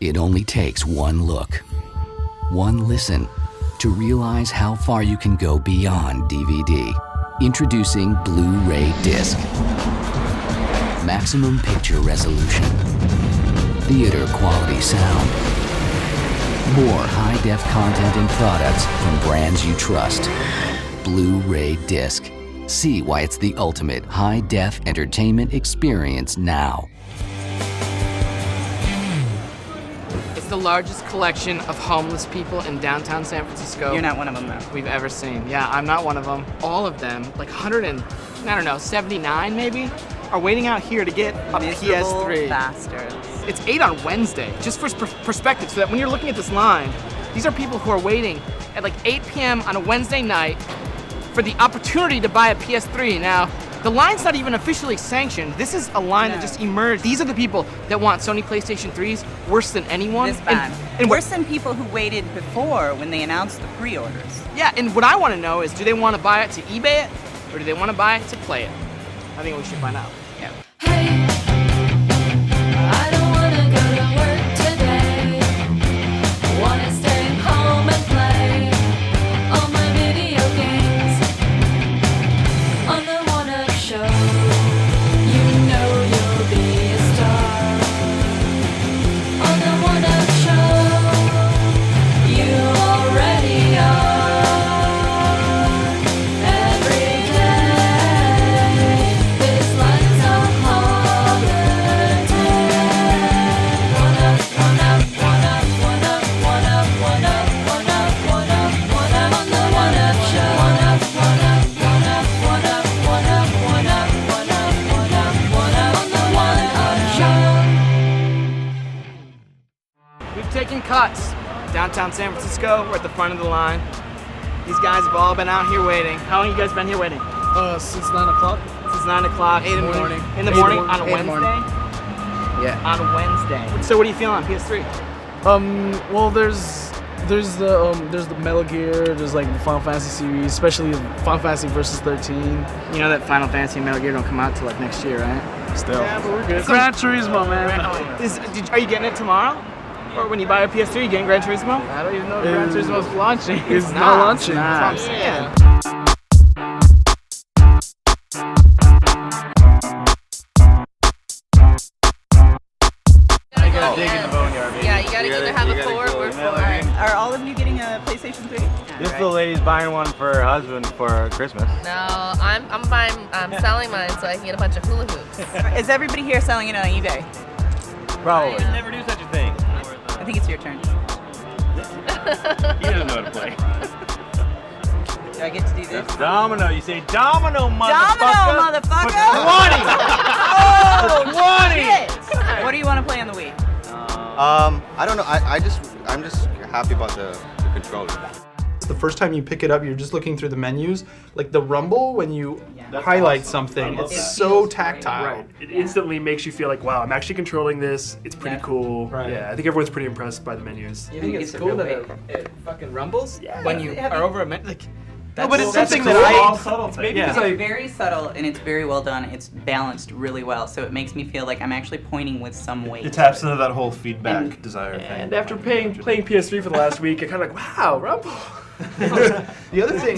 It only takes one look, one listen, to realize how far you can go beyond DVD. Introducing Blu-ray Disc. Maximum picture resolution. Theater quality sound. More high-def content and products from brands you trust. Blu-ray Disc. See why it's the ultimate high-def entertainment experience now. It's the largest collection of homeless people in downtown San Francisco. You're not one of them, though. We've ever seen. Yeah, I'm not one of them. All of them, like 79 maybe, are waiting out here to get a Miserable PS3. bastards. It's 8 on Wednesday, just for perspective, so that when you're looking at this line, these are people who are waiting at like 8 p.m. on a Wednesday night for the opportunity to buy a PS3. Now, the line's not even officially sanctioned. This is a line that just emerged. These are the people that want Sony PlayStation 3s worse than anyone. This bad. And worse than people who waited before when they announced the pre-orders. Yeah, and what I want to know is, do they want to buy it to eBay it, or do they want to buy it to play it? I think we should find out. Yeah. Hey, I don't wanna go to work today. I wanna stay home and play all my video games on the One Up Show. You know you'll be a star on the One Up Show. You already are. Every day, this life's a holiday. One up, one up, one up, one up, one up, one up, one up, one up, one up on the One Up Show. One up, one up, one up, one up, one up, one up, one up, one up, one up on the One Up Show. We've taken cuts. Downtown San Francisco, we're at the front of the line. These guys have all been out here waiting. How long you guys been here waiting? Since 9 o'clock. Since 9 o'clock. 8 in the morning. In the 8 morning? in the On a 8 in the Wednesday? morning. Yeah. On Wednesday. So what do you feel on PS3? Well, there's the Metal Gear, there's like the Final Fantasy series, especially Final Fantasy versus 13. You know that Final Fantasy and Metal Gear don't come out till like next year, right? Still. Yeah, but we're good. Gran Turismo, man. Are you getting it tomorrow? Or when you buy a PS3, you getting Gran Turismo? I don't even know if Gran Turismo's launching. It's not launching. That's what I'm saying. You gotta dig in the boneyard, baby. Yeah, you gotta either have a 4 or 4. Are all of you getting a PlayStation 3? This little lady's buying one for her husband for Christmas. No, I'm selling mine so I can get a bunch of hula hoops. Is everybody here selling it on eBay? Probably. I would never do such a thing. I think it's your turn. He doesn't know how to play. Do I get to do this? That's domino. You say domino, motherfucker. Domino, motherfucker! 20! Oh, 20! What do you want to play on the Wii? I don't know. I'm just happy about the controller. The first time you pick it up, you're just looking through the menus. Like the rumble when you highlight something, it's so tactile. Right. It instantly makes you feel like, wow, I'm actually controlling this. It's pretty cool. Right. Yeah, I think everyone's pretty impressed by the menus. You think it's cool that it fucking rumbles? Yeah. When you are over a minute? Like, No, but it's That's something cool. that All I... subtle thing. Yeah. It's very subtle and it's very well done. It's balanced really well, so it makes me feel like I'm actually pointing with some weight. It taps into that whole feedback desire thing. And after playing PS3 for the last week, I kind of like, wow, rumble. The other thing...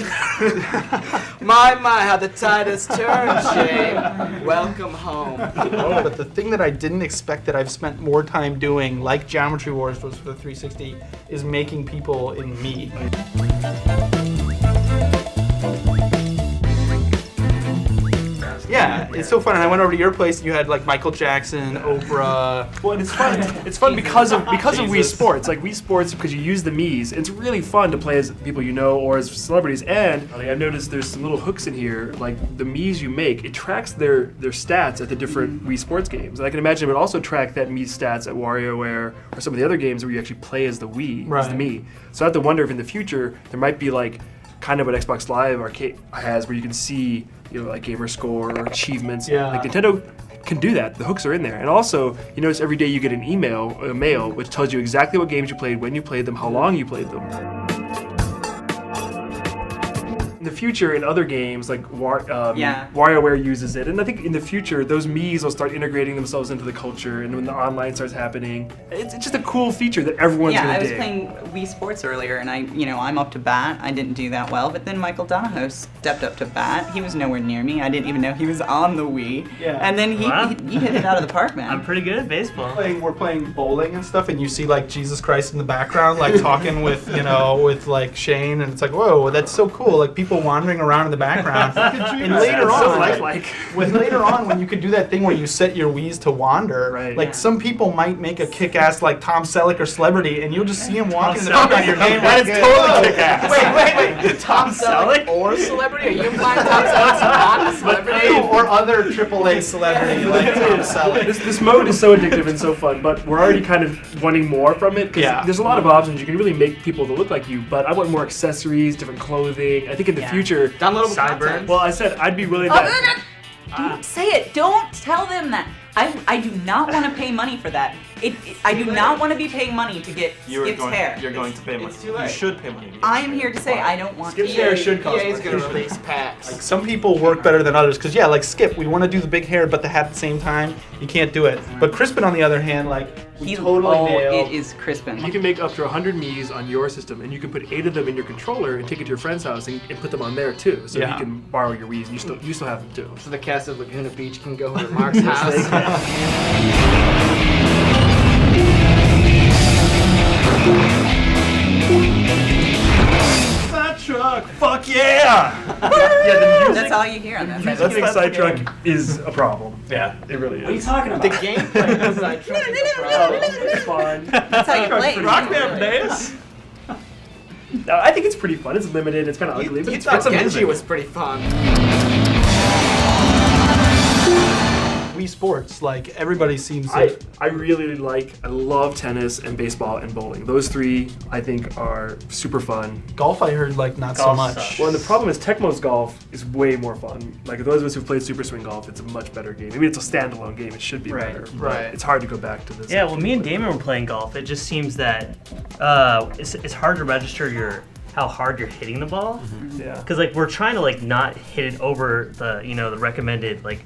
my, how the tide has turned, Shane. Welcome home. But the thing that I didn't expect that I've spent more time doing, like Geometry Wars was for the 360, is making people in me. Yeah, it's so fun. And I went over to your place and you had like Michael Jackson, Oprah. Well, and it's fun. It's fun because of Wii Sports. Like Wii Sports, because you use the Mii's. It's really fun to play as people you know or as celebrities. And like, I've noticed there's some little hooks in here. Like the Mii's you make, it tracks their stats at the different Wii Sports games. And I can imagine it would also track that Mii stats at WarioWare or some of the other games where you actually play as the Wii, as the Mii. So I have to wonder if in the future there might be like kind of what Xbox Live Arcade has, where you can see, you know, like gamer score or achievements. Yeah. Like Nintendo can do that. The hooks are in there. And also, you notice every day you get a mail, which tells you exactly what games you played, when you played them, how long you played them. In the future, in other games, like Yeah. WarioWare uses it, and I think in the future, those Mii's will start integrating themselves into the culture, and when the online starts happening, it's just a cool feature that everyone's Yeah, gonna I was dig. playing Wii Sports earlier, and I'm up to bat. I didn't do that well, but then Michael Donahoe stepped up to bat. He was nowhere near me. I didn't even know he was on the Wii. Yeah. And then he hit it out of the park, man. I'm pretty good at baseball. We're playing bowling and stuff, and you see like Jesus Christ in the background, like talking with with like Shane, and it's like, whoa, that's so cool. Like people wandering around in the background. And later That's so on, lifelike. when you could do that thing where you set your Wii's to wander, Right. like some people might make a kick-ass like Tom Selleck or Celebrity, and you'll just see him walking in the Selleck. background of your game. That is like, totally kick-ass. Wait. Tom Selleck or celebrity? Are you implying Tom Selleck's not a celebrity? or other AAA celebrity like Tom Selleck. This mode is so addictive and so fun, but we're already kind of wanting more from it. 'Cause Yeah. there's a lot of options. You can really make people to look like you, but I want more accessories, different clothing. I think in the future, Downloadable sideburns. content. Well, I said I'd be willing to. Don't say it. Don't tell them that. I do not want to pay money for that. I do not want to be paying money to get Skip's hair. You're going to pay money. You should pay money. I am here to say I don't want Skip's to. hair should cost EA's more. gonna release packs. Like some people work better than others, because like Skip, we want to do the big hair, but the hat at the same time, you can't do it. But Crispin, on the other hand, like he totally nailed. It is Crispin. You can make up to 100 Mii's on your system, and you can put 8 of them in your controller and take it to your friend's house and put them on there too. So Yeah. you can borrow your Wii's, and you still have them too. So the cast of Laguna Beach can go to Mark's house. Fat truck. Fuck yeah. Yeah, the music. That's all you hear on that. Music in Excite Truck is a problem. Yeah. It really is. What are you talking about? The gameplay inside Truck is a problem. It's fun. That's how you play. Rock Band Bass. No, I think it's pretty fun. It's limited. It's kind of ugly, but You it's thought fun. Genji was pretty fun. Wii Sports, like everybody seems I to. I love tennis and baseball and bowling. Those three, I think, are super fun. Golf, I heard like not so Golf much. sucks. Well, and the problem is Tecmo's Golf is way more fun. Like those of us who played Super Swing Golf, it's a much better game. Maybe it's a standalone game. It should be Right. better. but Right. It's hard to go back to this. Yeah, well, me and Damon were playing golf. It just seems that it's hard to register how hard you're hitting the ball. Yeah. Because like we're trying to like not hit it over the the recommended like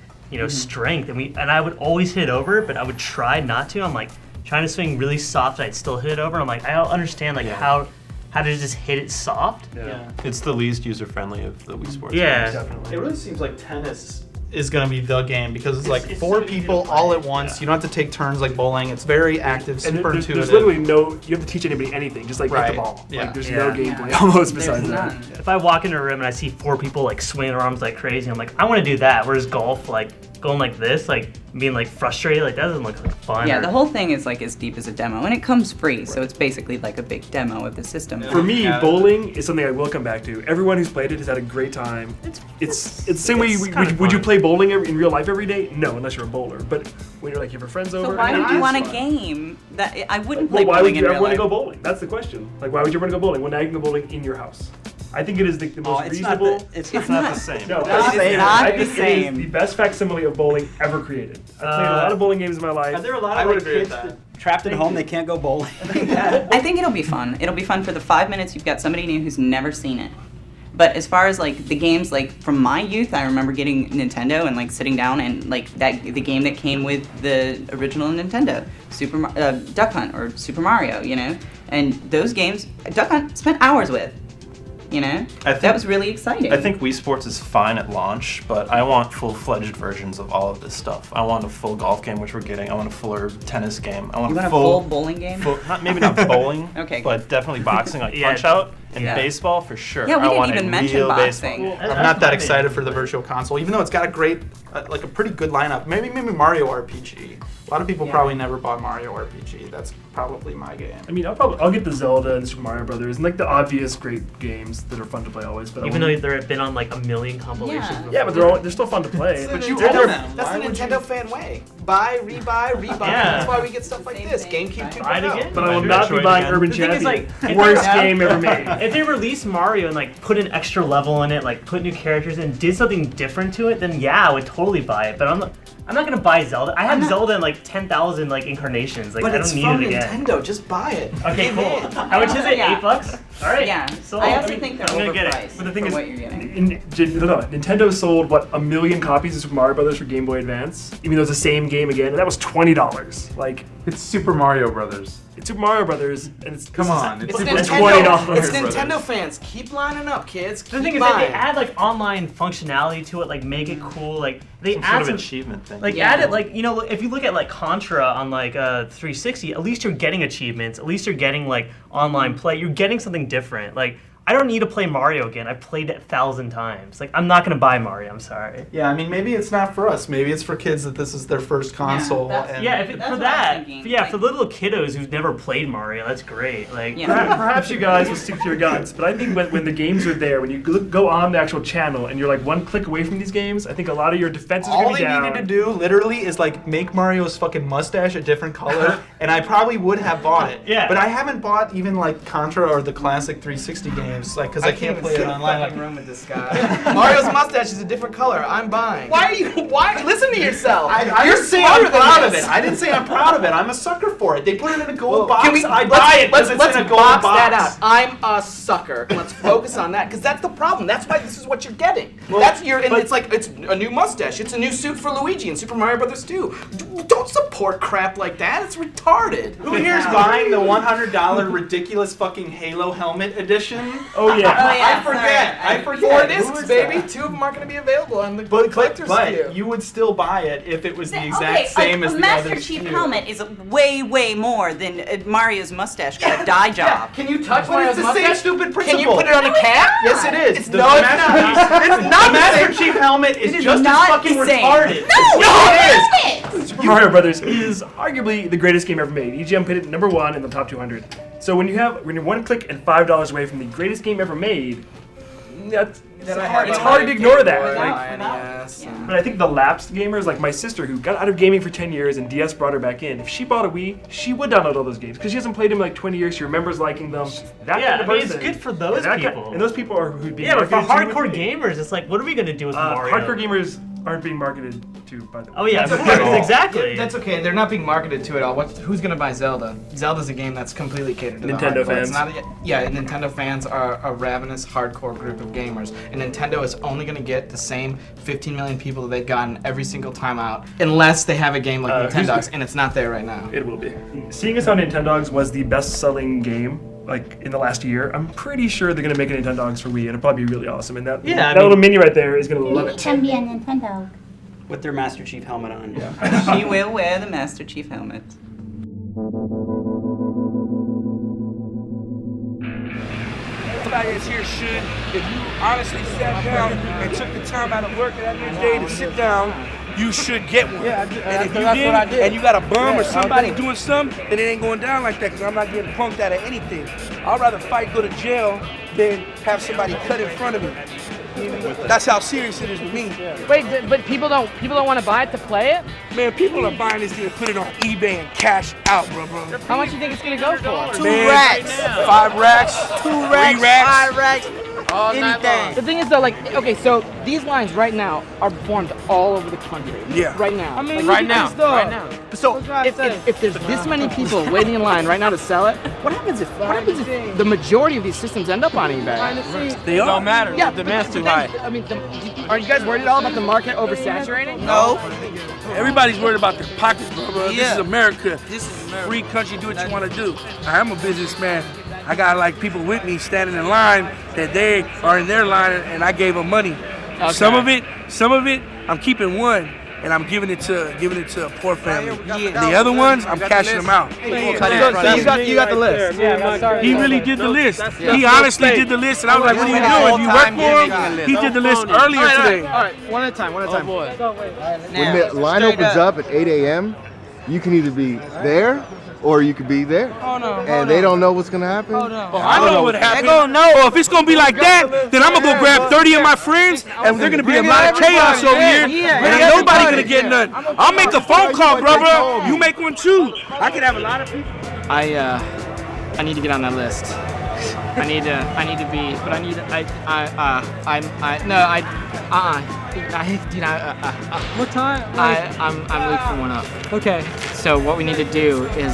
strength, and I would always hit it over, but I would try not to. I'm like trying to swing really soft, and I'd still hit it over. I'm like I don't understand like how to just hit it soft. Yeah. It's the least user-friendly of the Wii Sports Yeah. games. Definitely. It really seems like tennis is going to be the game, because it's like It's four so easy to people play. all at once. You don't have to take turns like bowling. It's very active, And super there's intuitive. literally you have to teach anybody anything, just like hit Right. the ball. Yeah. Like there's Yeah. no gameplay almost besides There's that. none. If I walk into a room and I see 4 people like swinging their arms like crazy, I'm like, I want to do that. Whereas golf, like going like this, like being like frustrated, like that doesn't look like fun. Yeah, or- the whole thing is like as deep as a demo, and it comes free, so it's basically like a big demo of the system. For me, bowling is something I will come back to. Everyone who's played it has had a great time. It's the same way. it's kind of Would you fun. play bowling in real life every day? No, unless you're a bowler. But when you're like you have your friends over, So why and would you it's want a fun. game that I wouldn't play Well, why bowling would in you real ever want to life? go bowling? That's the question. Like, why would you want to go bowling when now you can go bowling in your house? I think it is the most reasonable. It's not the same. No, It's I not think the it is same. the best facsimile of bowling ever created. I've played a lot of bowling games in my life. Are there a lot I of would like, agree with kids that. that trapped at home they can't go bowling? I think it'll be fun. It'll be fun for the 5 minutes you've got somebody new who's never seen it. But as far as like the games, like from my youth, I remember getting Nintendo and like sitting down and like the game that came with the original Nintendo, Duck Hunt or Super Mario, and those games, Duck Hunt spent hours with, that was really exciting. I think Wii Sports is fine at launch, but I want full-fledged versions of all of this stuff. I want a full golf game, which we're getting. I want a fuller tennis game. I want You want a full full bowling game? maybe not bowling, Okay. but definitely boxing, like Yeah. Punch Out, and Yeah. baseball for sure. Yeah, we I didn't want even a mention real boxing. baseball. I'm not that excited for the Virtual Console, even though it's got a great, like a pretty good lineup. Maybe Mario RPG. A lot of people probably never bought Mario RPG. That's probably my game. I mean, I'll get the Zelda and the Super Mario Brothers and like the obvious great games that are fun to play always. But even though they've been on like a million compilations. Yeah. but they're still fun to play. But you you own own them. That's Why the would Nintendo fan way. Buy, rebuy, rebuy. Yeah. That's why we get stuff like this. GameCube 2.0. Buy it again. But I will not be buying Urban The thing is, Champion. like, if Worst they- game ever made. If they release Mario and like put an extra level in it, like put new characters in, did something different to it, then yeah, I would totally buy it. But I'm not gonna buy Zelda. I have Zelda in like 10,000 like incarnations. Like But I it's don't need from it again. Nintendo. Just buy it. Okay, cool. How much is it? Yeah. $8? All right. Yeah. So I also think they're I'm gonna get it. overpriced But the thing for is, what you're getting. Nintendo sold what 1 million copies of Super Mario Brothers for Game Boy Advance, even though it's the same game again, and that was $20. Like It's Super Mario Brothers. it's Super Mario Brothers, and it's Come on, It's it's Nintendo. $20. It's Nintendo fans. Keep lining up, kids. Keep The thing is that buying. they add like online functionality to it, like make it cool. Like they Some add sort of some achievement thing. like add it like if you look at like Contra on like 360, at least you're getting achievements. At least you're getting like online play. You're getting something different. Like I don't need to play Mario again. I've played it 1,000 times. Like I'm not gonna buy Mario. I'm sorry. Yeah, I mean, maybe it's not for us. Maybe it's for kids that this is their first console. that's- and Yeah, if it, That's for what I was that, thinking. yeah, Like- for little kiddos who've never played Mario, that's great. Like, Yeah. Perhaps you guys will stick to your guns, but I think when the games are there, when you go on the actual channel and you're like one click away from these games, I think a lot of your defenses are all going to they be down. needed to do, literally, is like make Mario's fucking mustache a different color, and I probably would have bought it. Yeah. But I haven't bought even like Contra or the classic 360 games, like because I can't play it online. Like, room with this guy. Mario's mustache is a different color. I'm buying. Why are you? Why? Listen to yourself. I You're didn't say smarter I'm than proud of this. it. I didn't say I'm proud of it. I'm a sucker for it. They put it in a gold box. Can we, I buy it because it's let's in a gold box box. that out. I'm a sucker. Let's focus on that because that's the problem. That's why this is what you're getting. That's your. And it's like it's a new mustache. It's a new suit for Luigi in Super Mario Brothers 2. Don't support crap like that. It's retarded. Who here's buying the $100 ridiculous fucking Halo helmet edition? Oh yeah. I forget. I forget. 4 Who discs, is baby. that? 2 of them aren't going to be available on the But collector's SKU. you would still buy it if it was the exact Okay, same like, as a the Master other Chief SKU. helmet is way, way more than Mario's mustache got a dye job. Can you touch But Mario's it's the same mustache? stupid principle. Can you put it on a cap? Yes, it is. It's The not. Master It's not the Master Chief helmet is It is just not as fucking the same. retarded. No, it is. Super Mario Brothers is arguably the greatest game ever made. EGM put it number 1 in the top 200. So when you're one click and $5 away from the greatest game ever made, it's hard to ignore that. Like, but I think the lapsed gamers, like my sister, who got out of gaming for 10 years and DS brought her back in, if she bought a Wii, she would download all those games because she hasn't played them in like 20 years. She remembers liking them. That Yeah, kind of I mean, it's person- good for those that people. and those people are who'd be yeah, but for marketed to hardcore with me. gamers, it's like, what are we gonna do with Mario? Hardcore gamers aren't being marketed to, by the way. Oh yeah, of course, exactly. That's okay. They're not being marketed to at all. Who's gonna buy Zelda? Zelda's a game that's completely catered to Nintendo the hardcore. fans. It's not yeah, Nintendo fans are a ravenous hardcore group of gamers, and Nintendo is only gonna get the same 15 million people that they've gotten every single time out, unless they have a game like Nintendo's, and it's not there right now. It will be. Seeing as how Nintendogs was the best-selling game like in the last year, I'm pretty sure they're gonna make a Nintendogs for Wii, and it'll probably be really awesome. And that little mini right there is gonna love it. can be a Nintendo. With their Master Chief helmet on. Yeah. She will wear the Master Chief helmet. Everybody that's here should, if you honestly sat down and took the time out of work at the end of the day to sit down, you should get one. Yeah, and if you that's did, what I did. and you got a bum Yeah, or somebody I did. doing something, then it ain't going down like that because I'm not getting punked out of anything. I'd rather fight, go to jail, than have somebody cut in front of me. That's how serious it is with me. Wait, but people don't want to buy it to play it? Man, people are buying this thing and put it on eBay and cash out, bro. How much do you think it's gonna go for? 2 racks, 5 racks, 2 racks, 3 racks, 5 racks. Anything. The thing is though, like, okay, so these lines right now are performed all over the country. Yeah. Right now. I mean, Like, right now. Right now. So if there's this many people waiting in line right now to sell it, what happens if the majority of these systems end up on eBay? They all matter. Yeah, The demand's but too high. I mean, are you guys worried at all about the market oversaturating? No. Everybody's worried about their pockets, bro. This Yeah. is America. This is America. Free country, do what you want to do. I'm a businessman. I got like people with me standing in line that they are in their line and I gave them money. Okay. Some of it, I'm keeping one and I'm giving it to a poor family. The other ones, I'm cashing them out. So you got the list. He really did the list. He honestly did the list, and I was like, "What are you doing? You work for him?" He did the list earlier today. All right, one at a time. When the line opens up at 8 a.m., you can either be there or you could be there. And they don't know what's gonna happen. I know what happened. Oh, if it's gonna be like that, then I'm gonna go grab 30 of my friends, and there's gonna be a lot of chaos over here. And ain't nobody gonna get nothing. I'll make a phone call, brother. You make one too. I could have a lot of people. I need to get on that list. I need to be, but I need, What time? I'm Luke from 1UP. Okay. So what we need to do is,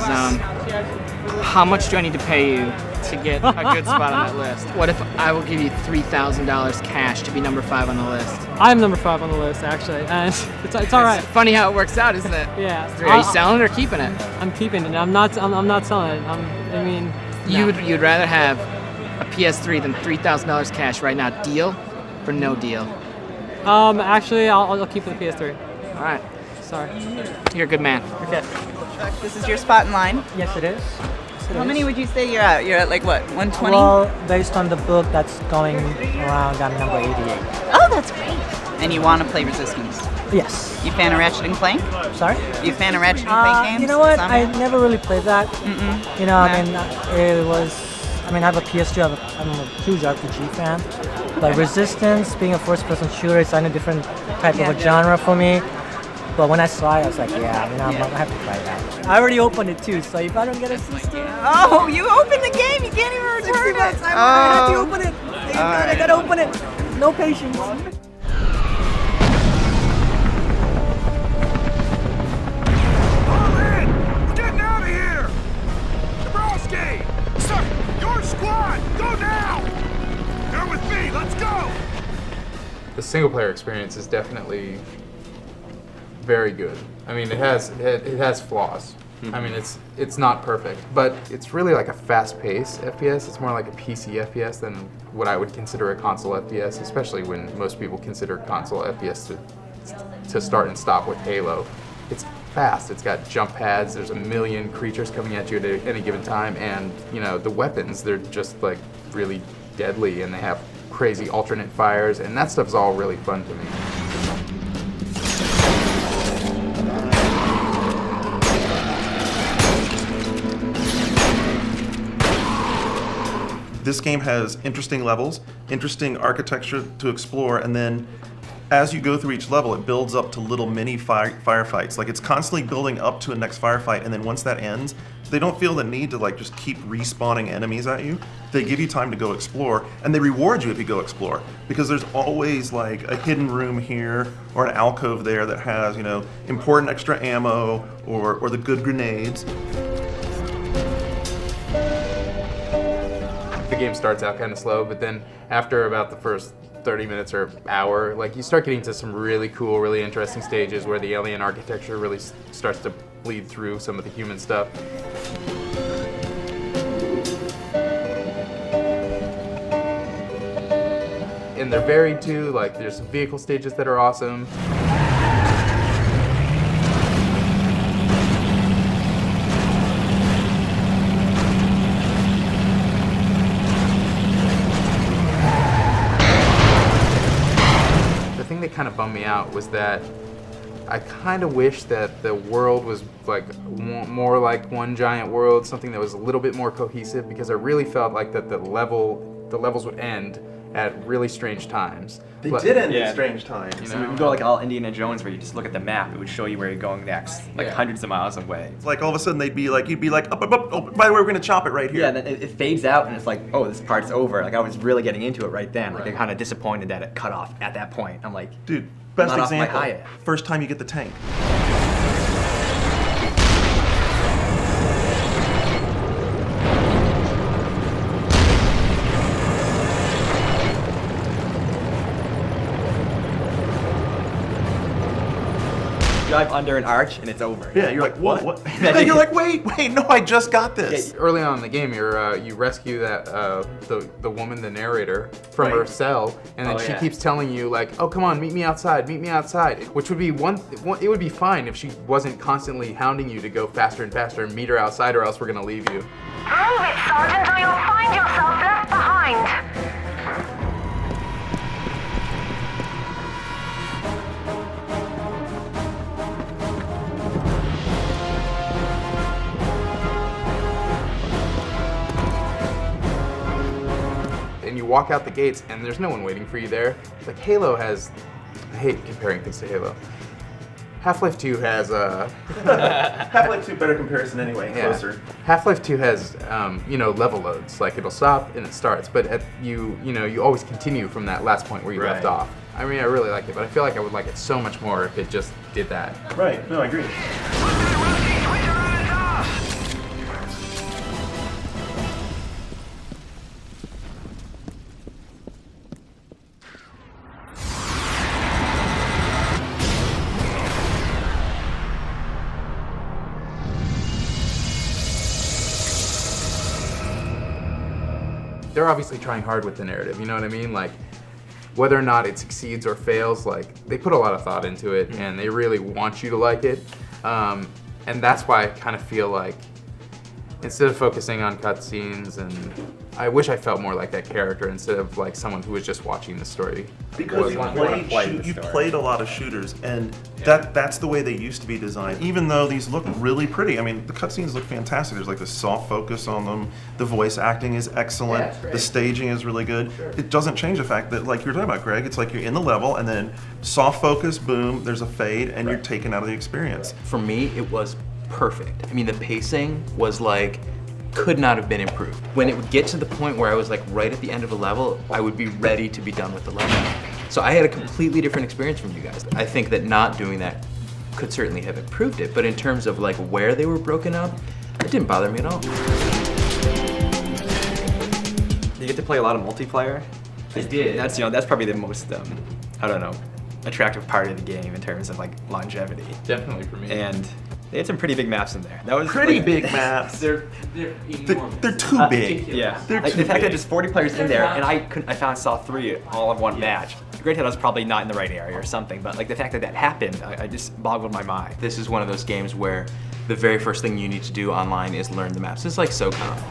how much do I need to pay you to get a good spot on that list? What if I will give you $3,000 cash to be number 5 on the list? I'm number 5 on the list, actually, and it's all right. It's funny how it works out, isn't it? Yeah. Are you selling it or keeping it? I'm keeping it. I'm not selling it. I mean. You'd rather have a PS3 than $3,000 cash right now. Deal or no deal? Actually, I'll keep the PS3. All right. Sorry. You're a good man. Okay. This is your spot in line? Yes, it is. How many would you say you're at? You're at like what, 120? Well, based on the book, that's going around, I'm number 88. Oh, that's great. And you want to play Resistance? Yes. You fan of Ratchet and Clank? Sorry? You fan of Ratchet and Clank games? You know what? Sonic? I never really played that. You know, I mean, I have a PS2. I'm a huge RPG fan. But Resistance, being a first-person shooter, it's in a different type of a genre for me. But when I saw it, I was like, yeah, I have to try that. I already opened it too, so if I don't get a system... Oh, you opened the game! You can't even return it! I had to open it! I gotta open it! No patience. The single player experience is definitely very good. I mean, it has flaws. I mean, it's not perfect, but it's really like a fast-paced FPS. It's more like a PC FPS than what I would consider a console FPS, especially when most people consider console FPS to start and stop with Halo. It's fast. It's got jump pads. There's a million creatures coming at you at any given time, and the weapons, they're just like really deadly, and they have crazy alternate fires, and that stuff's all really fun to me. This game has interesting levels, interesting architecture to explore, and then as you go through each level, it builds up to little mini firefights. Like, it's constantly building up to a next firefight, and then once that ends, they don't feel the need to like just keep respawning enemies at you. They give you time to go explore, and they reward you if you go explore, because there's always like a hidden room here or an alcove there that has, important extra ammo or the good grenades. The game starts out kind of slow, but then after about the first 30 minutes or hour, like, you start getting to some really cool, really interesting stages where the alien architecture really starts to bleed through some of the human stuff. And they're varied too, like there's some vehicle stages that are awesome. The thing that kind of bummed me out was that I kind of wish that the world was like more like one giant world, something that was a little bit more cohesive, because I really felt like that the levels would end at really strange times. They did end at strange times. So we would go like all Indiana Jones, where you just look at the map, it would show you where you're going next, like hundreds of miles away. It's like all of a sudden you'd be like, oh, by the way, we're gonna chop it right here. Yeah, and then it fades out, and it's like, oh, this part's over. Like, I was really getting into it right then. Like, I'm kind of disappointed that it cut off at that point. I'm like, dude, best not off my example. high yet. First time you get the tank. Drive under an arch and it's over. Yeah, you're like, what? And then you're like, wait, no, I just got this. Early on in the game, you rescue that the woman, the narrator, from her cell, and then she keeps telling you like, oh, come on, meet me outside, which would be it would be fine if she wasn't constantly hounding you to go faster and faster and meet her outside, or else we're gonna leave you. Move it, Sergeant, or you'll find yourself left behind. And you walk out the gates, and there's no one waiting for you there. Like Halo has, I hate comparing things to Halo. Half-Life 2 has Half-Life 2 better comparison anyway, closer. Half-Life 2 has level loads. Like it'll stop and it starts, but you always continue from that last point where you left off. I mean, I really like it, but I feel like I would like it so much more if it just did that. Right. No, I agree. They're obviously trying hard with the narrative, you know what I mean? Like, whether or not it succeeds or fails, like, they put a lot of thought into it, and they really want you to like it. And that's why I kind of feel like, instead of focusing on cutscenes, and I wish I felt more like that character instead of like someone who was just watching the story. Because you played a lot of shooters, and that's the way they used to be designed. Even though these look really pretty, I mean, the cutscenes look fantastic. There's like this soft focus on them. The voice acting is excellent. The staging is really good. It doesn't change the fact that, like you're talking about, Greg, it's like you're in the level, and then soft focus, boom, there's a fade, and you're taken out of the experience. For me, it was perfect. I mean, the pacing was like, could not have been improved. When it would get to the point where I was like right at the end of a level, I would be ready to be done with the level. So I had a completely different experience from you guys. I think that not doing that could certainly have improved it, but in terms of like where they were broken up, it didn't bother me at all. You get to play a lot of multiplayer. I did. That's probably the most I don't know, attractive part of the game in terms of like longevity. Definitely for me. And they had some pretty big maps in there. That was Pretty like, big maps. They're enormous. They're too big. Yeah. They're Like, too the fact that big. there's 40 players in there, and I saw 3 all of one match. Granted, I was probably not in the right area or something, but like the fact that that happened, I just boggled my mind. This is one of those games where the very first thing you need to do online is learn the maps. It's like SOCOM.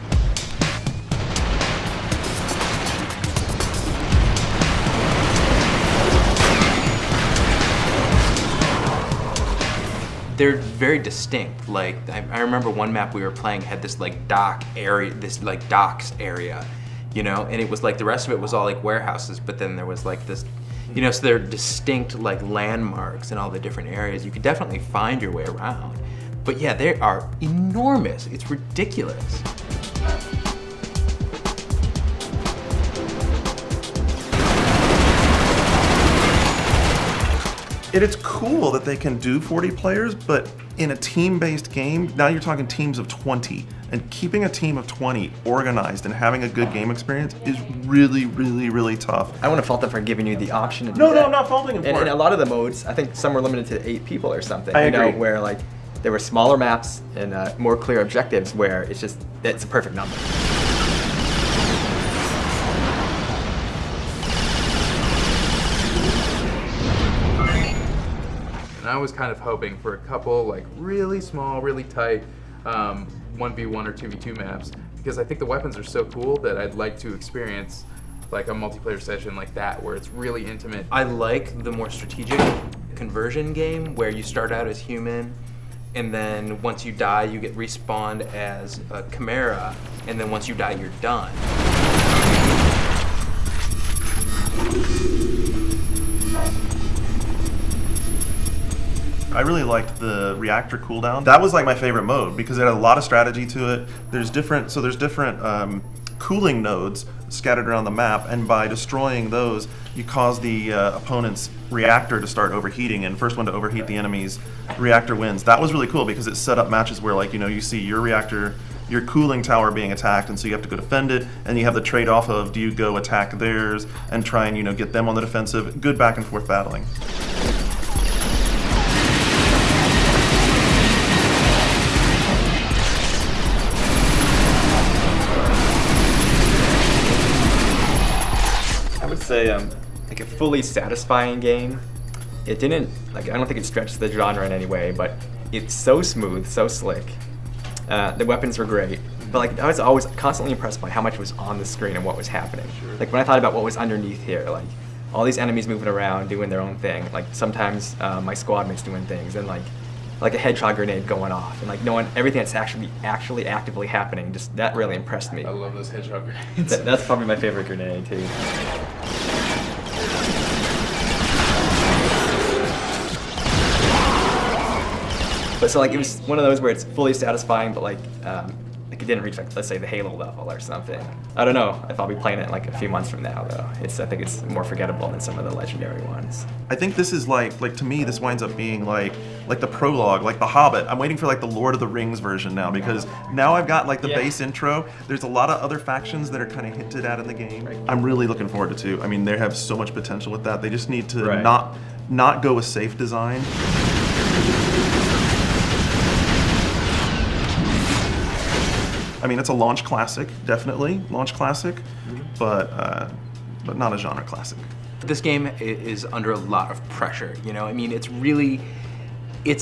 They're very distinct. Like, I remember one map we were playing had this like dock area, this like docks area, you know, and it was like the rest of it was all like warehouses, but then there was like this, you know, so they're distinct like landmarks in all the different areas. You could definitely find your way around. But yeah, they are enormous. It's ridiculous. It's cool that they can do 40 players, but in a team-based game, now you're talking teams of 20. And keeping a team of 20 organized and having a good game experience is really, really, really tough. I want to fault them for giving you the option to do No, that. I'm not faulting them for And it. a lot of the modes, I think some were limited to 8 people or something. I you know, agree. where like there were smaller maps and more clear objectives where it's a perfect number. And I was kind of hoping for a couple like really small, really tight 1v1 or 2v2 maps, because I think the weapons are so cool that I'd like to experience like a multiplayer session like that where it's really intimate. I like the more strategic conversion game where you start out as human, and then once you die you get respawned as a chimera, and then once you die you're done. I really liked the reactor cooldown. That was like my favorite mode because it had a lot of strategy to it. There's different cooling nodes scattered around the map, and by destroying those, you cause the opponent's reactor to start overheating, and first one to overheat the enemy's reactor wins. That was really cool because it set up matches where, like, you know, you see your reactor, your cooling tower being attacked, and so you have to go defend it, and you have the trade-off of do you go attack theirs and try and, you know, get them on the defensive. Good back and forth battling. I would say like a fully satisfying game. It didn't, like, I don't think it stretched the genre in any way, but it's so smooth, so slick. The weapons were great, but like I was always constantly impressed by how much was on the screen and what was happening. Like when I thought about what was underneath here, like all these enemies moving around doing their own thing. Like sometimes my squad mates doing things, and like a hedgehog grenade going off, and like knowing everything that's actually actively happening. Just that really impressed me. I love those hedgehog grenades. That's probably my favorite grenade too. But so like it was one of those where it's fully satisfying, but like it didn't reach like let's say the Halo level or something. I don't know if I'll be playing it like a few months from now though. I think it's more forgettable than some of the legendary ones. I think this is like to me this winds up being like the prologue, like The Hobbit. I'm waiting for like the Lord of the Rings version now because now I've got like the base intro. There's a lot of other factions that are kind of hinted at in the game. I'm really looking forward to 2. I mean, they have so much potential with that. They just need to not go with safe design. I mean, it's a launch classic, definitely launch classic, but not a genre classic. This game is under a lot of pressure, you know? I mean, it's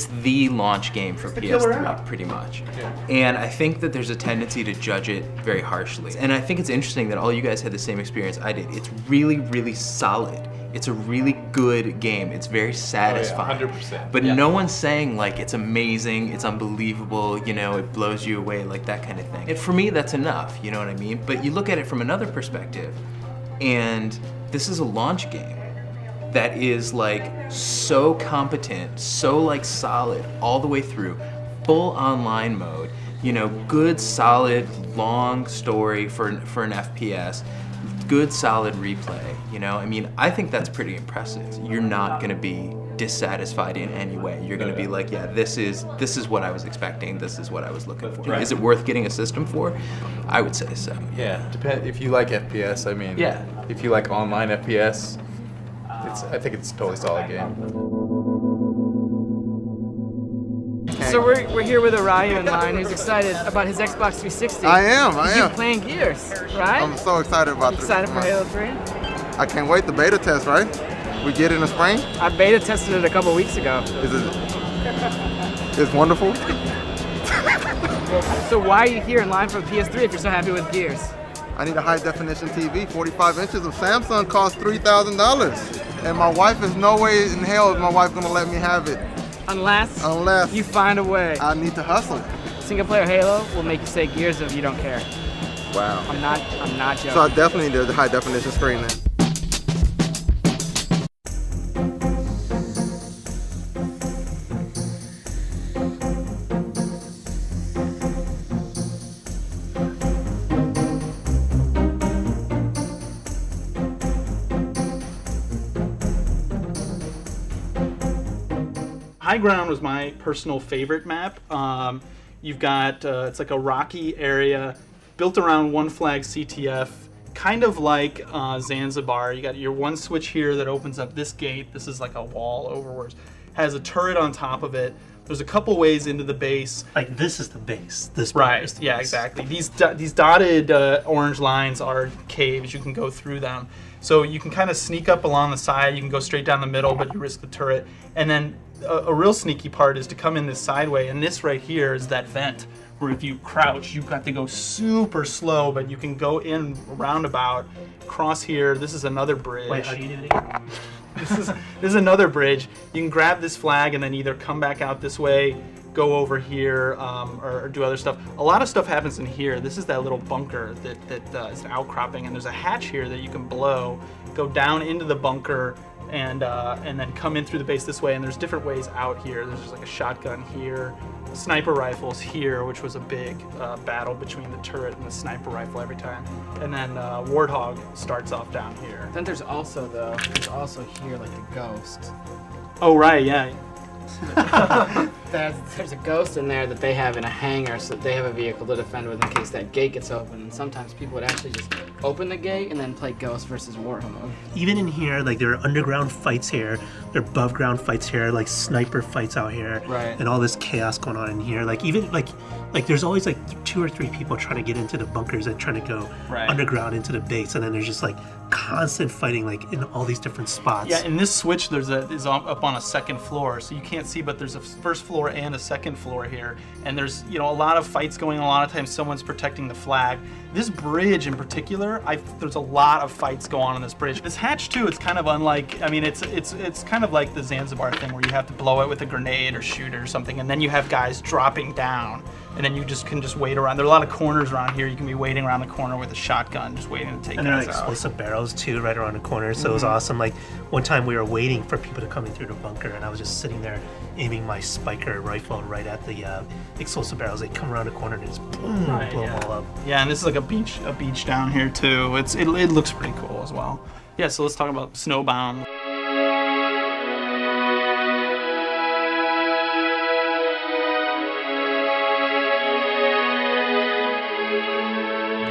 the launch game for PS3, pretty much. Yeah. And I think that there's a tendency to judge it very harshly. And I think it's interesting that all you guys had the same experience I did. It's really, really solid. It's a really good game. It's very satisfying. 100%. But no one's saying like it's amazing, it's unbelievable, you know, it blows you away, like that kind of thing. And for me, that's enough, you know what I mean? But you look at it from another perspective, and this is a launch game that is like so competent, so like solid all the way through, full online mode, you know, good, solid, long story for an FPS. Good solid replay, you know? I mean, I think that's pretty impressive. You're not gonna be dissatisfied in any way. You're gonna be like, yeah, this is what I was expecting, this is what I was looking for. Right. Is it worth getting a system for? I would say so. Yeah, if you like FPS, I mean, if you like online FPS, I think it's a totally solid game. So we're here with Orion line, who's excited about his Xbox 360. I am. You're playing Gears, right? I'm so excited about this. Excited for Halo 3? I can't wait. The beta test, right? We get it in the spring? I beta tested it a couple weeks ago. It's wonderful. So why are you here in line for the PS3 if you're so happy with Gears? I need a high definition TV. 45 inches of Samsung costs $3,000. And my wife, is no way in hell is my wife gonna let me have it. Unless you find a way. I need to hustle. Single player Halo will make you say Gears if you don't care. Wow. I'm not joking. So I definitely need the high definition screen then. High Ground was my personal favorite map. You've got, it's like a rocky area built around One Flag CTF, kind of like Zanzibar. You got your one switch here that opens up this gate. This is like a wall overwards. Has a turret on top of it. There's a couple ways into the base. Like this is the base. This right. Is the yeah, base. Exactly. These dotted orange lines are caves. You can go through them. So you can kind of sneak up along the side. You can go straight down the middle, but you risk the turret. And then a real sneaky part is to come in this sideway. And this right here is that vent where if you crouch, you've got to go super slow, but you can go in roundabout, cross here. This is another bridge. Wait, how do you do it again? This is another bridge. You can grab this flag and then either come back out this way, go over here, or do other stuff. A lot of stuff happens in here. This is that little bunker that is an outcropping, and there's a hatch here that you can blow, go down into the bunker, and then come in through the base this way. And there's different ways out here. There's just like a shotgun here, sniper rifles here, which was a big battle between the turret and the sniper rifle every time. And then Warthog starts off down here. Then there's also here like the ghost. Oh right, yeah. There's a ghost in there that they have in a hangar, so they have a vehicle to defend with in case that gate gets open. And sometimes people would actually just open the gate and then play Ghost versus Warthog. Even in here, like there are underground fights here, there are above ground fights here, like sniper fights out here, right. And all this chaos going on in here. Like even like there's always like 2 or 3 people trying to get into the bunkers and trying to go underground into the base, and then there's just like constant fighting like in all these different spots. Yeah, and this switch is up on a second floor, so you can't see, but there's a first floor and a second floor here, and there's a lot of fights going on. A lot of times someone's protecting the flag. This bridge in particular, there's a lot of fights go on this bridge. This hatch too, it's kind of unlike, I mean, it's kind of like the Zanzibar thing where you have to blow it with a grenade or shoot it or something, and then you have guys dropping down, and then you can just wait around. There are a lot of corners around here. You can be waiting around the corner with a shotgun, just waiting to take And there are guys like out. explosive barrels too, right around the corner. So it was awesome. Like one time we were waiting for people to come in through the bunker, and I was just sitting there aiming my spiker rifle right at the explosive barrels. They come around the corner and just boom, Right, blow them all up. Yeah, and this is like a beach down here too. It looks pretty cool as well. Yeah, so let's talk about Snowbound.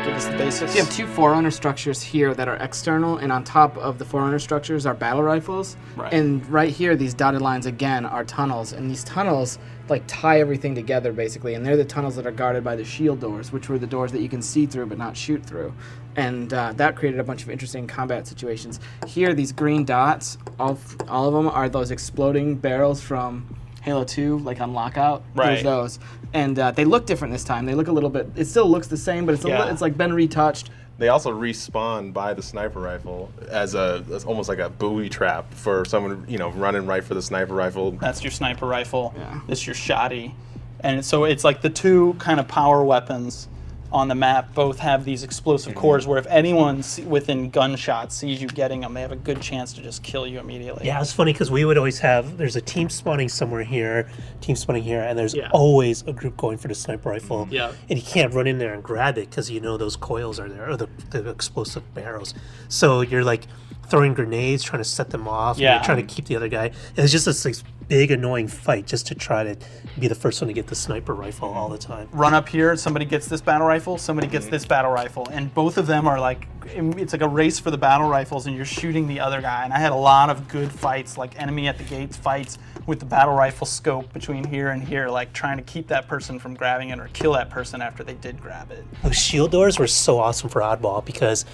Give us the basics. So you have two Forerunner structures here that are external, and on top of the Forerunner structures are battle rifles. Right. And right here, these dotted lines again are tunnels, and these tunnels like tie everything together basically, and they're the tunnels that are guarded by the shield doors, which were the doors that you can see through but not shoot through. And that created a bunch of interesting combat situations. Here, these green dots, all of them are those exploding barrels from Halo 2, like on Lockout. Right. There's those. And they look different this time. They look a little bit, it still looks the same, but it's like been retouched. They also respawn by the sniper rifle as almost like a booby trap for someone, running right for the sniper rifle. That's your sniper rifle. Yeah. This is your shotty. And so it's like the two kind of power weapons on the map both have these explosive cores where if anyone within gunshot sees you getting them, they have a good chance to just kill you immediately. Yeah, it's funny because we would always have, there's a team spawning somewhere here, and there's always a group going for the sniper rifle. Yeah. And you can't run in there and grab it because you know those coils are there, or the explosive barrels. So you're like throwing grenades, trying to set them off, and you're trying to keep the other guy. And it's just this like, big annoying fight just to try to be the first one to get the sniper rifle all the time. Run up here, somebody gets this battle rifle, somebody gets this battle rifle, and both of them are like, it's like a race for the battle rifles, and you're shooting the other guy. And I had a lot of good fights, like enemy at the gates fights with the battle rifle scope between here and here, like trying to keep that person from grabbing it or kill that person after they did grab it. Those shield doors were so awesome for Oddball because,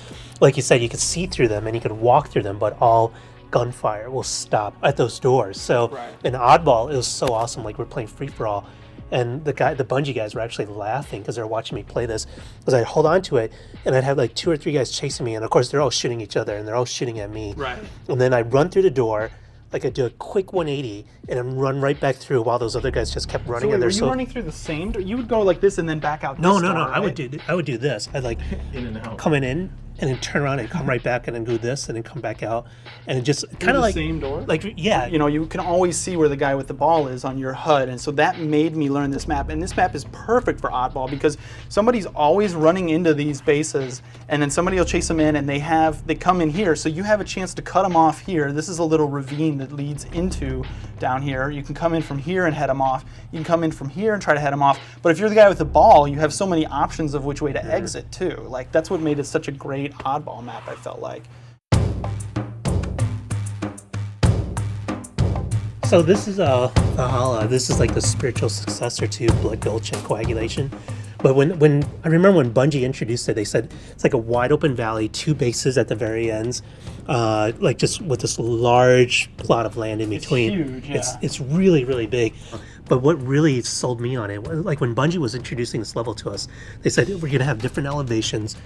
like you said, you could see through them and you could walk through them, but all gunfire will stop at those doors. So in Oddball, it was so awesome. Like we're playing free for all, and the Bungie guys were actually laughing because they were watching me play this. Because I'd hold on to it, and I'd have like 2 or 3 guys chasing me, and of course they're all shooting each other, and they're all shooting at me. Right. And then I'd run through the door, like I'd do a quick 180, and then run right back through while those other guys just kept running. So wait, and were you running through the same door? You would go like this and then back out. No, this no, door, no. right? I would do this. I'd like in and out. coming in and then turn around and come right back and then do this and then come back out and it just kind of like same door. Like yeah, you know, you can always see where the guy with the ball is on your HUD, and so that made me learn this map. And this map is perfect for Oddball because somebody's always running into these bases, and then somebody will chase them in, and they come in here, so you have a chance to cut them off here. This is a little ravine that leads into down here. You can come in from here and head them off. You can come in from here and try to head them off. But if you're the guy with the ball, you have so many options of which way to exit too. Like that's what made it such a great Oddball map, I felt like. So this is Valhalla. This is like the spiritual successor to Blood Gulch and Coagulation. But when I remember when Bungie introduced it, they said it's like a wide open valley, 2 bases at the very ends, like just with this large plot of land in between. It's huge, yeah. It's really, really big. But what really sold me on it, like when Bungie was introducing this level to us, they said we're gonna have different elevations,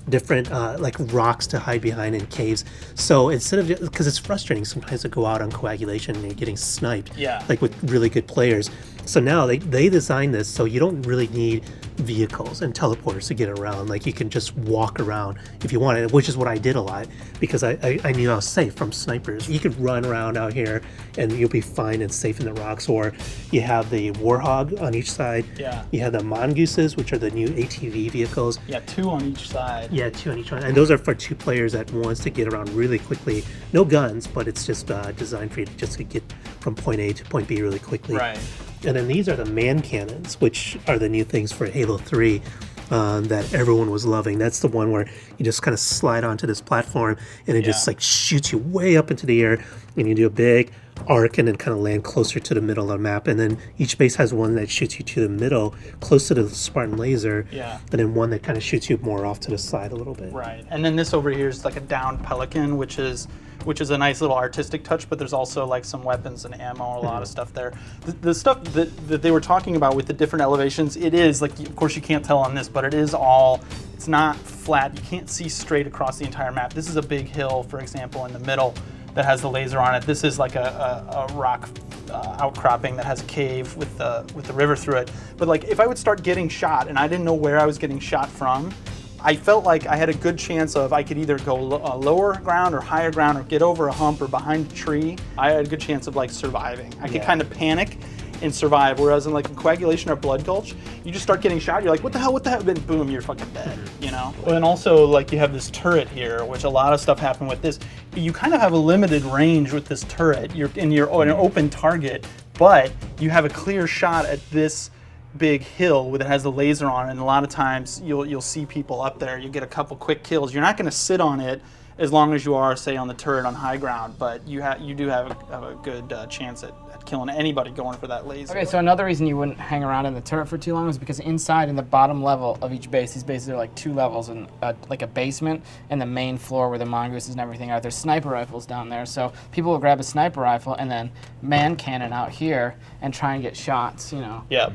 different like rocks to hide behind in caves. So instead of, because it's frustrating sometimes to go out on Coagulation and you're getting sniped, like with really good players. So now they designed this so you don't really need vehicles and teleporters to get around. Like you can just walk around if you want, which is what I did a lot because I knew I was safe from snipers. You could run around out here and you'll be fine and safe in the rocks. Or you have the Warhog on each side. Yeah. You have the Mongooses, which are the new ATV vehicles. Yeah, 2 on each side. Yeah, 2 on each one. And those are for 2 players that wants to get around really quickly. No guns, but it's just designed for you just to get from point A to point B really quickly. Right. And then these are the man cannons, which are the new things for Halo 3 that everyone was loving. That's the one where you just kind of slide onto this platform and it just like shoots you way up into the air, and you do a big arc and then kind of land closer to the middle of the map. And then each base has one that shoots you to the middle, close to the Spartan laser. Yeah. And then one that kind of shoots you more off to the side a little bit. Right. And then this over here is like a downed pelican, which is a nice little artistic touch, but there's also like some weapons and ammo, a lot of stuff there. The stuff that they were talking about with the different elevations, it is like, of course you can't tell on this, but it is all, it's not flat. You can't see straight across the entire map. This is a big hill, for example, in the middle that has the laser on it. This is like a rock outcropping that has a cave with the river through it. But like if I would start getting shot and I didn't know where I was getting shot from, I felt like I had a good chance of I could either go lower ground or higher ground or get over a hump or behind a tree. I had a good chance of like surviving. I could kind of panic and survive, whereas in like coagulation or blood gulch, you just start getting shot, you're like, what the hell, then boom, you're fucking dead, you know? Well, and also like you have this turret here, which a lot of stuff happened with this. You kind of have a limited range with this turret. You're an open target, but you have a clear shot at this big hill that has the laser on it, and a lot of times you'll see people up there. You get a couple quick kills. You're not going to sit on it as long as you are, say, on the turret on high ground, but you do have a good chance at killing anybody going for that laser. Okay, so another reason you wouldn't hang around in the turret for too long is because inside in the bottom level of each base, these bases are like 2 levels and like a basement and the main floor where the mongooses and everything are. There's sniper rifles down there, so people will grab a sniper rifle and then man cannon out here and try and get shots, you know. Yeah.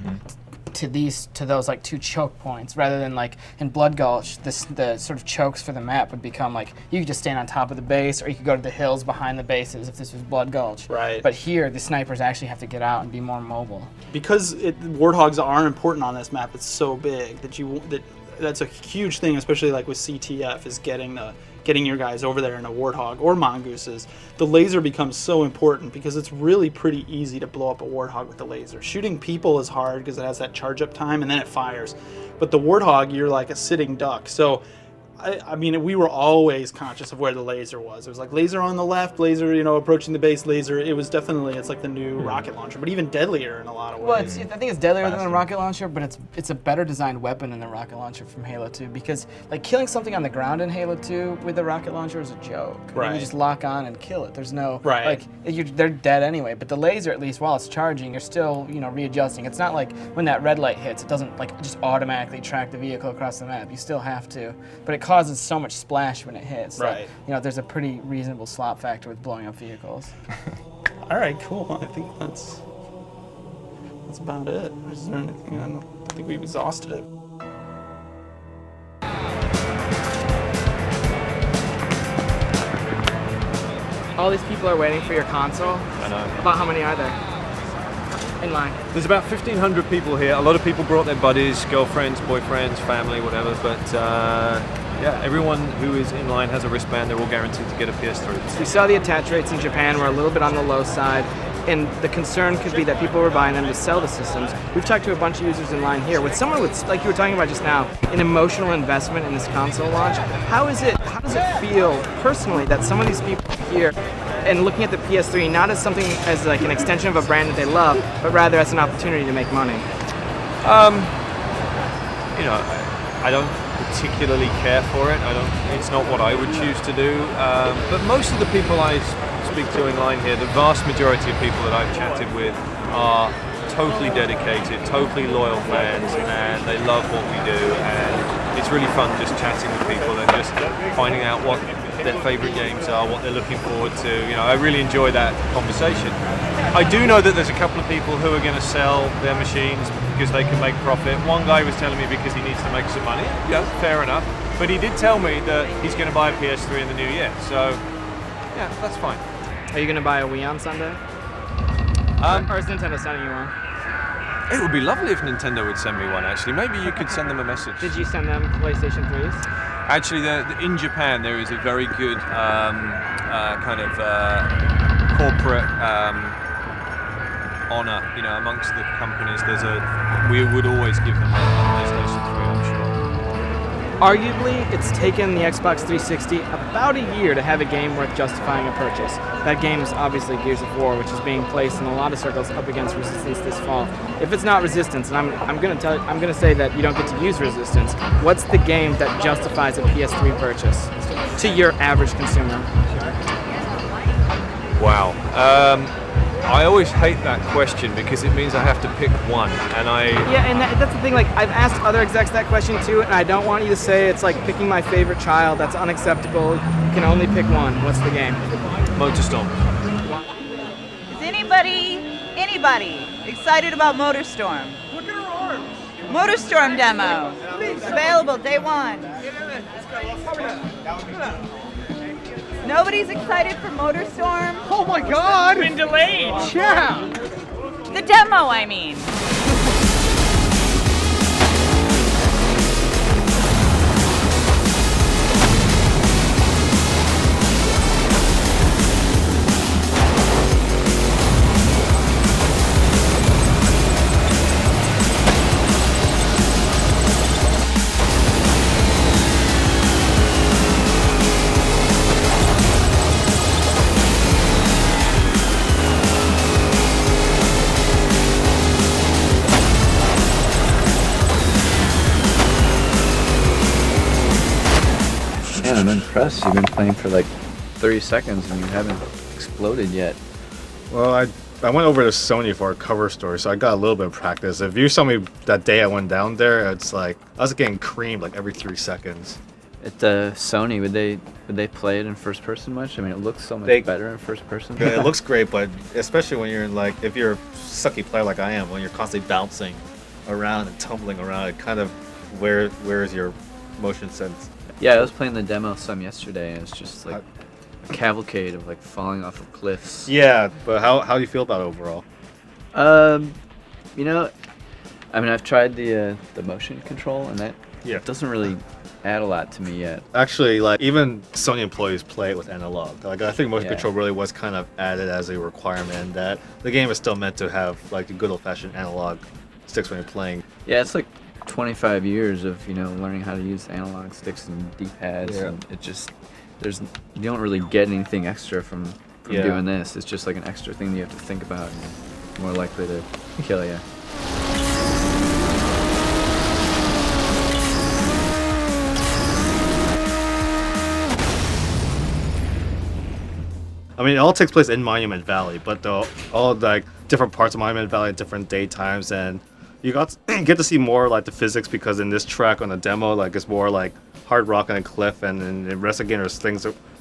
To those like 2 choke points, rather than like in Blood Gulch, the sort of chokes for the map would become like you could just stand on top of the base, or you could go to the hills behind the bases if this was Blood Gulch. Right. But here, the snipers actually have to get out and be more mobile. Because warthogs are important on this map. It's so big that's a huge thing, especially like with CTF, is getting your guys over there in a warthog or mongooses. The laser becomes so important because it's really pretty easy to blow up a warthog with the laser. Shooting people is hard because it has that charge up time and then it fires. But the warthog, you're like a sitting duck. So I mean, we were always conscious of where the laser was. It was like laser on the left, laser, approaching the base, laser. It was definitely, it's like the new rocket launcher, but even deadlier in a lot of ways. Well, I think it's deadlier than the rocket launcher, but it's a better designed weapon than the rocket launcher from Halo 2, because like killing something on the ground in Halo 2 with the rocket launcher is a joke. Right. You just lock on and kill it. There's no right. They're dead anyway. But the laser, at least while it's charging, you're still readjusting. It's not like when that red light hits, it doesn't like just automatically track the vehicle across the map. You still have to, but it causes so much splash when it hits. Right. Like, there's a pretty reasonable slop factor with blowing up vehicles. All right, cool. I think that's about it. Is there anything? I don't think we've exhausted it. All these people are waiting for your console. I know. About how many are there in line? There's about 1,500 people here. A lot of people brought their buddies, girlfriends, boyfriends, family, whatever. But yeah, everyone who is in line has a wristband. They're all guaranteed to get a PS3. We saw the attach rates in Japan were a little bit on the low side, and the concern could be that people were buying them to sell the systems. We've talked to a bunch of users in line here. With someone with, like you were talking about just now, an emotional investment in this console launch, how does it feel personally that some of these people here and looking at the PS3 not as something as like an extension of a brand that they love, but rather as an opportunity to make money? I don't particularly care for it. It's not what I would choose to do. But most of the people I speak to in line here, the vast majority of people that I've chatted with are totally dedicated, totally loyal fans, and they love what we do. And it's really fun just chatting with people and just finding out what their favorite games are, what they're looking forward to. I really enjoy that conversation. I do know that there's a couple of people who are going to sell their machines because they can make profit. One guy was telling me because he needs to make some money. Yeah, fair enough. But he did tell me that he's going to buy a PS3 in the new year. So, yeah, that's fine. Are you going to buy a Wii on Sunday? Or is Nintendo sending you one? It would be lovely if Nintendo would send me one, actually. Maybe you could send them a message. Did you send them PlayStation 3s? Actually, in Japan, there is a very good kind of corporate honor, amongst the companies. We would always give them a PlayStation 3, I'm sure. Arguably, it's taken the Xbox 360 about a year to have a game worth justifying a purchase. That game is obviously Gears of War, which is being placed in a lot of circles up against Resistance this fall. If it's not Resistance, and I'm gonna say that you don't get to use Resistance, what's the game that justifies a PS3 purchase to your average consumer? Wow. I always hate that question because it means I have to pick one, and Yeah, and that's the thing. Like, I've asked other execs that question too, and I don't want you to say it's like picking my favorite child. That's unacceptable. You can only pick one. What's the game? MotorStorm. Is anybody excited about MotorStorm? Look at her arms. MotorStorm demo. Available day one. Nobody's excited for MotorStorm? Oh my God! Been delayed. Yeah. The demo, I mean. Man, I'm impressed. You've been playing for like 30 seconds and you haven't exploded yet. Well, I went over to Sony for a cover story, so I got a little bit of practice. If you saw me that day I went down there, it's like I was getting creamed like every 3 seconds. At Sony, would they play it in first person much? I mean, it looks so much better in first person. It looks great, but especially when you're in like, if you're a sucky player like I am, when you're constantly bouncing around and tumbling around, it kind of wears your motion sense. Yeah, I was playing the demo some yesterday, and it's just like a cavalcade of like falling off of cliffs. Yeah, but how do you feel about it overall? You know, I mean, I've tried the motion control, and that doesn't really add a lot to me yet. Actually, like even Sony employees play it with analog. Like I think motion Yeah. control really was kind of added as a requirement that the game is still meant to have like the good old-fashioned analog sticks when you're playing. Yeah, it's like 25 years of learning how to use analog sticks and D-pads, Yeah. and it just you don't really get anything extra from Yeah. doing this. It's just like an extra thing that you have to think about, and you're more likely to kill you. I mean, it all takes place in Monument Valley, but all like different parts of Monument Valley at different daytimes, and you get to see more like the physics because in this track on the demo, like it's more like hard rock and a cliff, and in the rest again, there's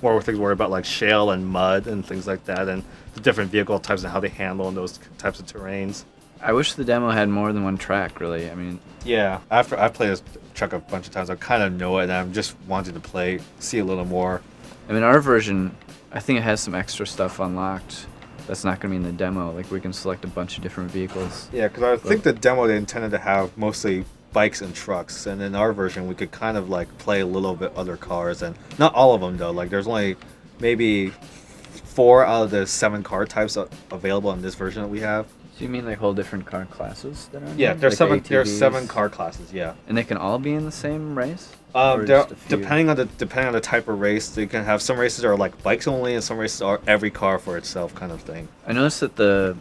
more things worry about like shale and mud and things like that, and the different vehicle types and how they handle in those types of terrains. I wish the demo had more than one track, really. I mean, Yeah, after I've played this track a bunch of times, I kind of know it, and I'm just wanting to see a little more. I mean, our version, I think it has some extra stuff unlocked that's not going to be in the demo. Like, we can select a bunch of different vehicles. Yeah, because I think the demo they intended to have mostly bikes and trucks, and in our version we could kind of like play a little bit other cars, and not all of them though. Like there's only maybe 4 out of the 7 car types available in this version that we have. So you mean like whole different car classes that are in Yeah, there? there's Like there's ATVs? 7 car classes. Yeah. And they can all be in the same race? Or just a few? Depending on the type of race, you can have some races that are like bikes only, and some races are every car for itself kind of thing. I noticed that the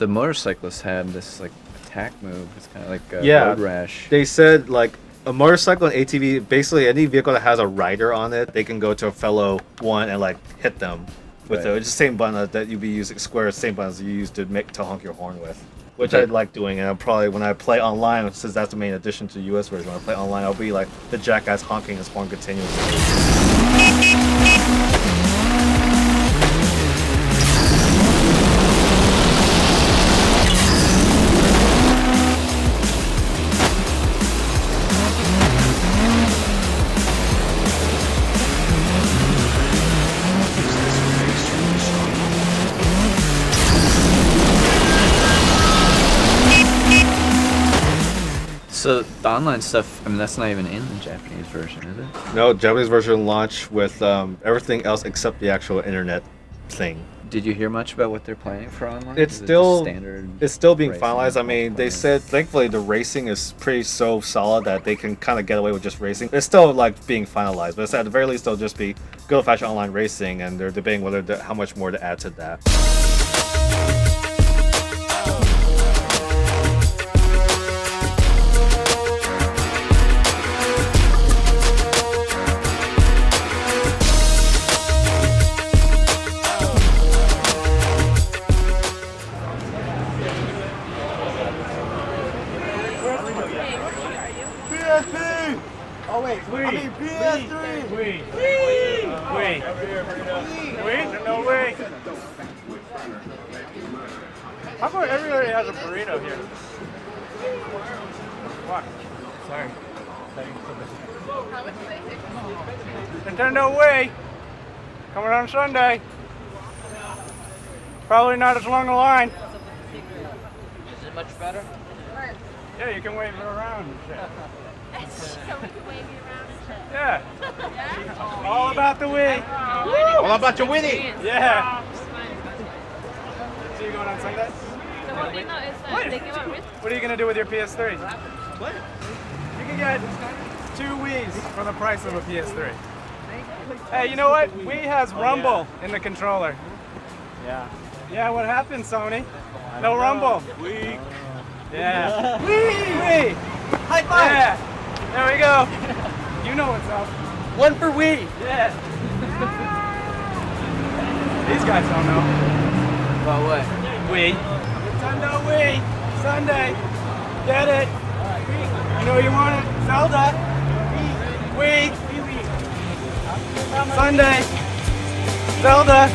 motorcyclists had this like attack move. It's kind of like a road rash. They said like a motorcycle and ATV, basically any vehicle that has a rider on it, they can go to a fellow one and like hit them with Right. it's the same button that you'd be using, square same buttons you use to honk your horn with. Which Okay. I like doing, and I'll probably when I play online, since that's the main addition to the US version, when I play online, I'll be like the jackass honking his horn continuously. So the online stuff, I mean, that's not even in the Japanese version, is it? No, Japanese version launched with everything else except the actual internet thing. Did you hear much about what they're planning for online? It's Is it just still standard. it's still being racing? finalized. I mean, they said thankfully the racing is pretty so solid that they can kind of get away with just racing. It's still like being finalized, but it's at the very least they'll just be good old-fashioned online racing, and they're debating how much more to add to that. PSP! Oh wait, I mean PS3! Wait, no way. How come everybody has a burrito here? What? Sorry. Nintendo Wii. Coming on Sunday. Probably not as long a line. Is it much better? Yeah, you can wave it around and shit. So we can wave you around and shit. Yeah. All about the Wii. All about your Winnie. Yeah. So you going on Sunday? So what do you know is they give out wrist? What are you going to do with your PS3? What? You can get 2 Wiis for the price of a PS3. Hey, you know what? Wii has Rumble in the controller. Yeah. Yeah, what happened, Sony? No Rumble. Wii. Yeah. Wii! High five! Yeah. There we go. You know what's up. One for Wii. Yeah. These guys don't know. About what? Wii. Nintendo Wii. Sunday. Get it. You know you want it. Zelda. Wii. Sunday. Zelda.